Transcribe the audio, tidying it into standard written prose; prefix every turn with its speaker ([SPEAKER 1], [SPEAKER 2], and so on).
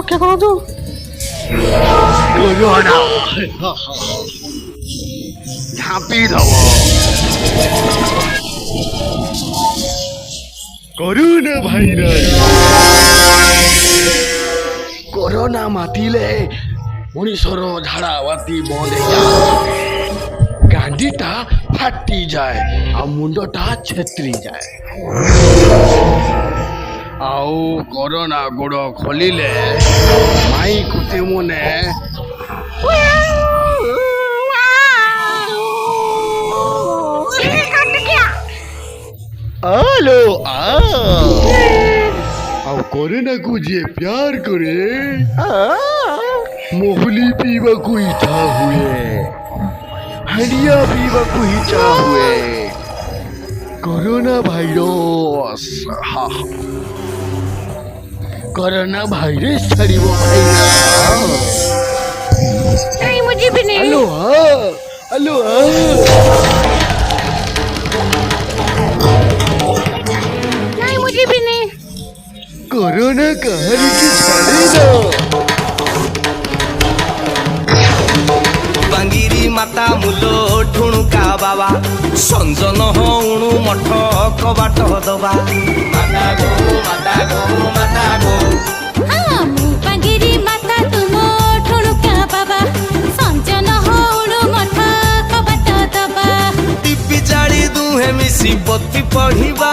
[SPEAKER 1] ରକ୍ଷା କରନ୍ତୁ।
[SPEAKER 2] ଝାମ୍ପି ଦବ
[SPEAKER 3] କରୋନା ଭାଇରସ।
[SPEAKER 2] କରୋନା ମାତିଲେ ମଣିଷର ଝାଡ଼ା ବାନ୍ତି ବନ୍ଦ ହେଇଯାଏ, ଗାଣ୍ଡିଟା ଫାଟିଯାଏ ଆଉ ମୁଣ୍ଡଟା ଛେତ୍ରିଯାଏ। ଆଉ କରୋନା ଗୋଡ଼ ଖୋଲିଲେ ମାଇ କୁତେ ମନେ
[SPEAKER 3] आलो ଆଉ କରୋନାକୁ ଯିଏ ପ୍ୟାର କରେ ମହୁଲି ପିଇବାକୁ ଇଚ୍ଛା ହୁଏ, ହାଣ୍ଡିଆ ପିଇବାକୁ ଇଚ୍ଛା ହୁଏ। କରୋନା ଭାଇରସ
[SPEAKER 2] କରୋନା ଭାଇରସ ଛାଡ଼ିବ ଭାଇରସ।
[SPEAKER 1] ନାଇଁ ମୁଁ ଯିବିନି।
[SPEAKER 3] ଆଲୋ ଆଲୋ
[SPEAKER 1] ନାଇଁ ମୁଁ ଯିବିନି।
[SPEAKER 3] କରୋନା କାହାରିକି ଛାଡ଼ିନ।
[SPEAKER 4] ବାଙ୍ଗିରି ମାତା ମୂଲ ଠୁଣୁକା ବାବା ସଞ୍ଜନ ହଉଣୁ ମଠ କବାଟ ଦବା। ମାତା ଗೋ ମାତା ଗୋ ମାତା ଗೋ।
[SPEAKER 1] ହଁ ମୁଁ ବାଙ୍ଗିରି ମାତା ତୁମ ଠୁଣୁକା ବାବା ସଞ୍ଜନ ହଉଣୁ ମଠ କବାଟ ଦବା।
[SPEAKER 4] ଟିପି ଚାଳି ଦୁହେଁ ମିଶି ପୋଥି ପଢ଼ିବା।